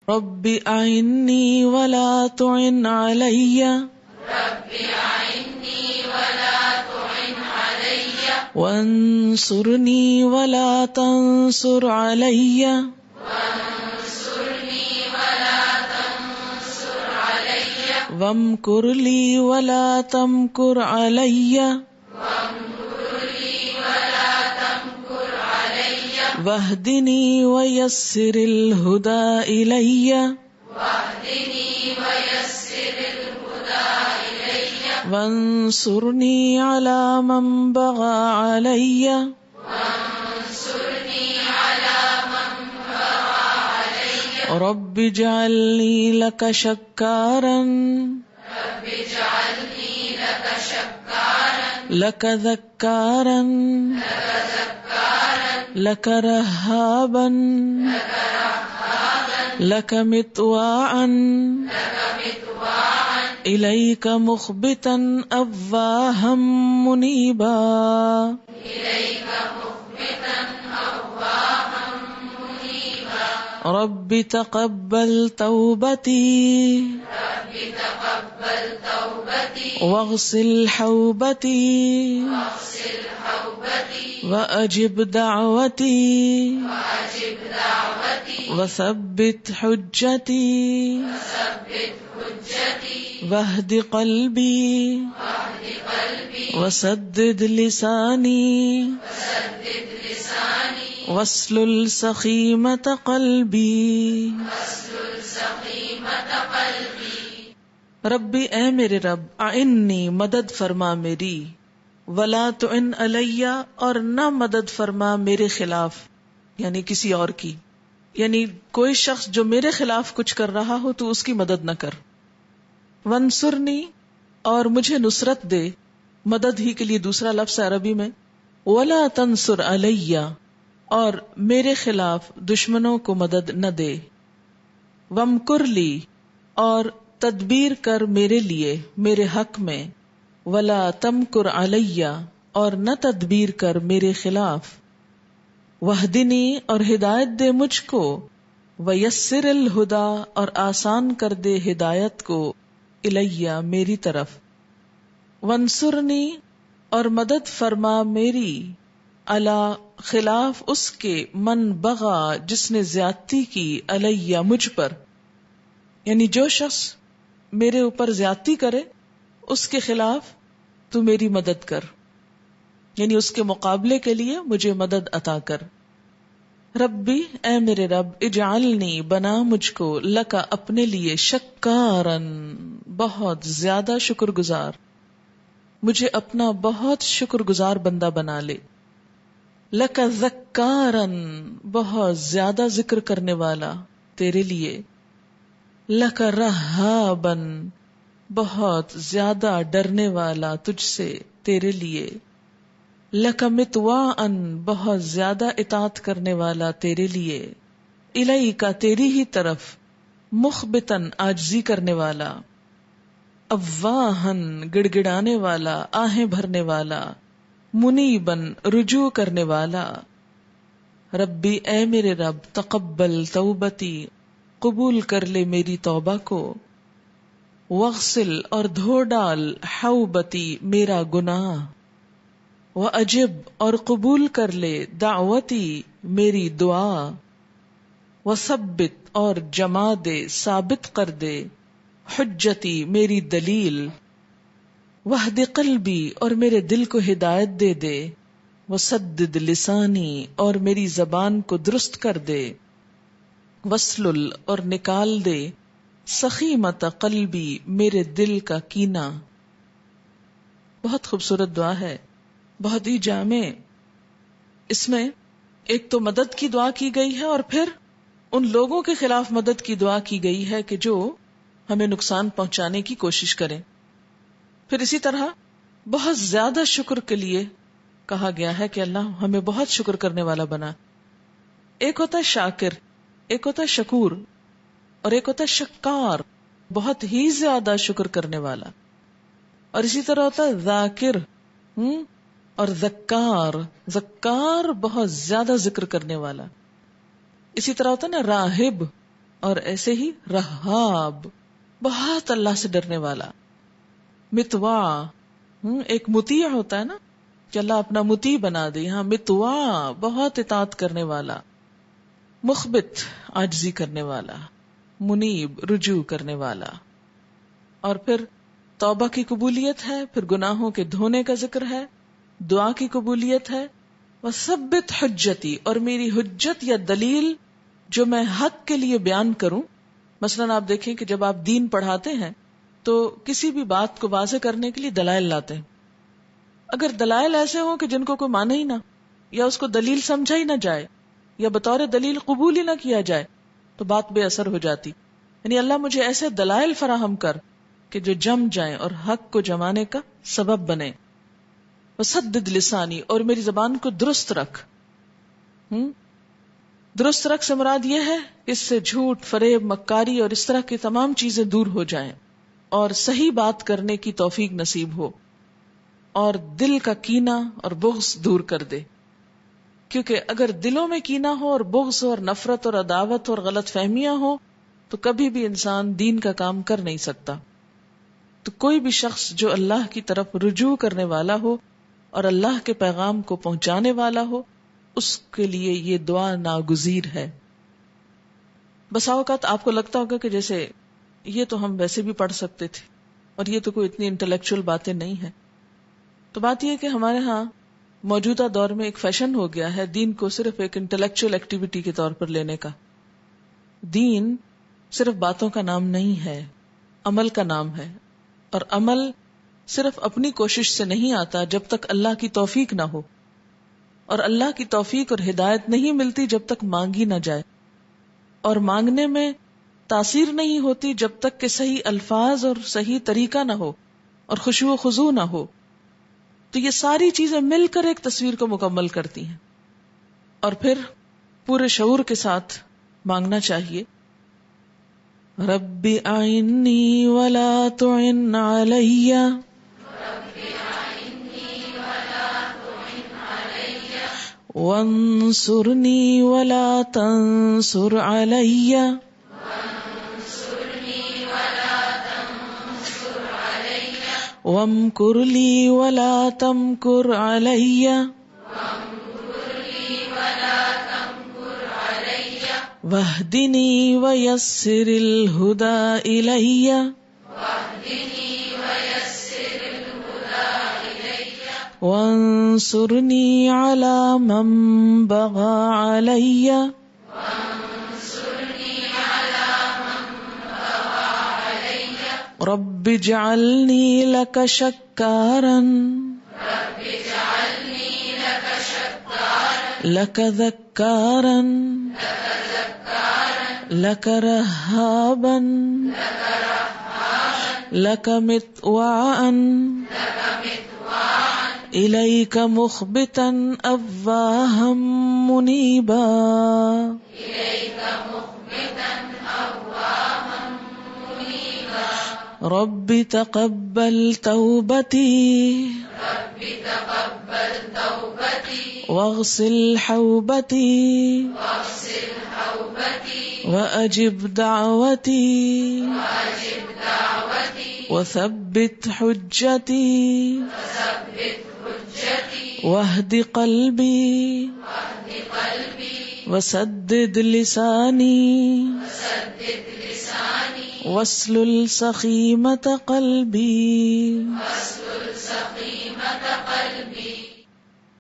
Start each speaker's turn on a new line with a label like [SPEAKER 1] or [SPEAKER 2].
[SPEAKER 1] رب أعني ولا تعن علي وانصرني ولا تنصر علي وامكر لي ولا تمكر علي واهدني ويسر الهدى إلي وانصرني على من بغى علي رب اجعلني لك شكارا لك ذكارا لك رهابا لك مطواعا إليك مخبتا أواها منيبا رب تقبل توبتي واغسل حوبتي وأجب دعوتي وثبت حجتي واهد قلبي وسدد لساني واسلل سخيمة قلبي ربی اے میرے رب اعنی مدد فرما میری ولا تعن علی اور نہ مدد فرما میرے خلاف یعنی کسی اور کی، یعنی کوئی شخص جو میرے خلاف کچھ کر رہا ہو تو اس کی مدد نہ کر. وانصرنی اور مجھے نصرت دے، مدد ہی کے لیے دوسرا لفظ ہے عربی میں. ولا تنصر علی اور میرے خلاف دشمنوں کو مدد نہ دے. وامکر لی اور تدبیر کر میرے لیے میرے حق میں. ولا تمکر علی اور نہ تدبیر کر میرے خلاف. وہدنی اور ہدایت دے مجھ کو. ویسر الہدا اور آسان کر دے ہدایت کو. الیہ میری طرف. وانصرنی اور مدد فرما میری. علی خلاف اس کے من بغا جس نے زیادتی کی. علیہ مجھ پر، یعنی جو شخص میرے اوپر زیادتی کرے اس کے خلاف تو میری مدد کر، یعنی اس کے مقابلے کے لیے مجھے مدد عطا کر. ربی اے میرے رب اجعلنی بنا مجھ کو لکا اپنے لیے شکارن بہت زیادہ شکر گزار، مجھے اپنا بہت شکر گزار بندہ بنا لے. لکا ذکارن بہت زیادہ ذکر کرنے والا تیرے لیے. لکا رہابن بہت زیادہ ڈرنے والا تجھ سے تیرے لیے. لکا متواعن بہت زیادہ اطاعت کرنے والا تیرے لیے. الیکا تیری ہی طرف. مخبتن عاجزی کرنے والا. اواہن گڑگڑانے والا آہیں بھرنے والا. منیبن رجوع کرنے والا. ربی اے میرے رب تقبل توبتی قبول کر لے میری توبہ کو. واغسل اور دھو ڈال حوبتی میرا گناہ. واجب اور قبول کر لے دعوتی میری دعا. وثبت اور جما دے ثابت کر دے حجتی میری دلیل. وہد قلبی اور میرے دل کو ہدایت دے دے. وسدد لسانی اور میری زبان کو درست کر دے. وسلل اور نکال دے سخیمت قلبی میرے دل کا کینہ. بہت خوبصورت دعا ہے، بہت ہی جامع. اس میں ایک تو مدد کی دعا کی گئی ہے اور پھر ان لوگوں کے خلاف مدد کی دعا کی گئی ہے کہ جو ہمیں نقصان پہنچانے کی کوشش کریں. پھر اسی طرح بہت زیادہ شکر کے لیے کہا گیا ہے کہ اللہ ہمیں بہت شکر کرنے والا بنا. ایک ہوتا ہے شاکر، ایک ہوتا ہے شکور، اور ایک ہوتا ہے شکار بہت ہی زیادہ شکر کرنے والا. اور اسی طرح ہوتا ہے ذاکر اور ذکار، ذکار بہت زیادہ ذکر کرنے والا. اسی طرح ہوتا ہے نا راہب اور ایسے ہی رہاب، بہت اللہ سے ڈرنے والا. متواع، ایک مطیع ہوتا ہے نا کہ اللہ اپنا مطیع بنا دے، یہاں متواع بہت اطاعت کرنے والا. مخبت، عاجزی کرنے والا. منیب، رجوع کرنے والا. اور پھر توبہ کی قبولیت ہے، پھر گناہوں کے دھونے کا ذکر ہے، دعا کی قبولیت ہے. وثبت حجتی، اور میری حجت یا دلیل جو میں حق کے لیے بیان کروں. مثلاً آپ دیکھیں کہ جب آپ دین پڑھاتے ہیں تو کسی بھی بات کو واضح کرنے کے لیے دلائل لاتے ہیں. اگر دلائل ایسے ہوں کہ جن کو کوئی مانے ہی نہ، یا اس کو دلیل سمجھا ہی نہ جائے، یا بطور دلیل قبول ہی نہ کیا جائے، تو بات بے اثر ہو جاتی. یعنی اللہ مجھے ایسے دلائل فراہم کر کہ جو جم جائیں اور حق کو جمانے کا سبب بنے. وسدد لسانی، اور میری زبان کو درست رکھ. درست رکھ سے مراد یہ ہے اس سے جھوٹ، فریب، مکاری اور اس طرح کی تمام چیزیں دور ہو جائیں، اور صحیح بات کرنے کی توفیق نصیب ہو، اور دل کا کینہ اور بغض دور کر دے. کیونکہ اگر دلوں میں کینہ ہو اور بغض اور نفرت اور عداوت اور غلط فہمیاں ہو تو کبھی بھی انسان دین کا کام کر نہیں سکتا. تو کوئی بھی شخص جو اللہ کی طرف رجوع کرنے والا ہو اور اللہ کے پیغام کو پہنچانے والا ہو، اس کے لیے یہ دعا ناگزیر ہے. بسا اوقات آپ کو لگتا ہوگا کہ جیسے یہ تو ہم ویسے بھی پڑھ سکتے تھے اور یہ تو کوئی اتنی انٹلیکچوئل باتیں نہیں ہیں. تو بات یہ کہ ہمارے ہاں موجودہ دور میں ایک فیشن ہو گیا ہے دین کو صرف ایک انٹلیکچوئل ایکٹیویٹی کے طور پر لینے کا. دین صرف باتوں کا نام نہیں ہے، عمل کا نام ہے. اور عمل صرف اپنی کوشش سے نہیں آتا جب تک اللہ کی توفیق نہ ہو، اور اللہ کی توفیق اور ہدایت نہیں ملتی جب تک مانگی نہ جائے، اور مانگنے میں تاثیر نہیں ہوتی جب تک کہ صحیح الفاظ اور صحیح طریقہ نہ ہو اور خشوع و خضوع نہ ہو. تو یہ ساری چیزیں مل کر ایک تصویر کو مکمل کرتی ہیں. اور پھر پورے شعور کے ساتھ مانگنا چاہیے. رب اعنی ولا تعن علی، وانصرنی ولا تنصر علی، وامکر لی ولا تمکر علی، واہدنی ویسر الہدی الی، وانصرنی علی من بغی علی، رب اجعلنی لک شکارا لک ذکارا لک رہابا لک مطواعا الیک مخبتا اواہا منیبا. رب تقبل توبتی واغسل حوبتی واجب دعوتی وثبت حجتی واہد قلبی وسدد لسانی واسلل سخیمۃ قلبی.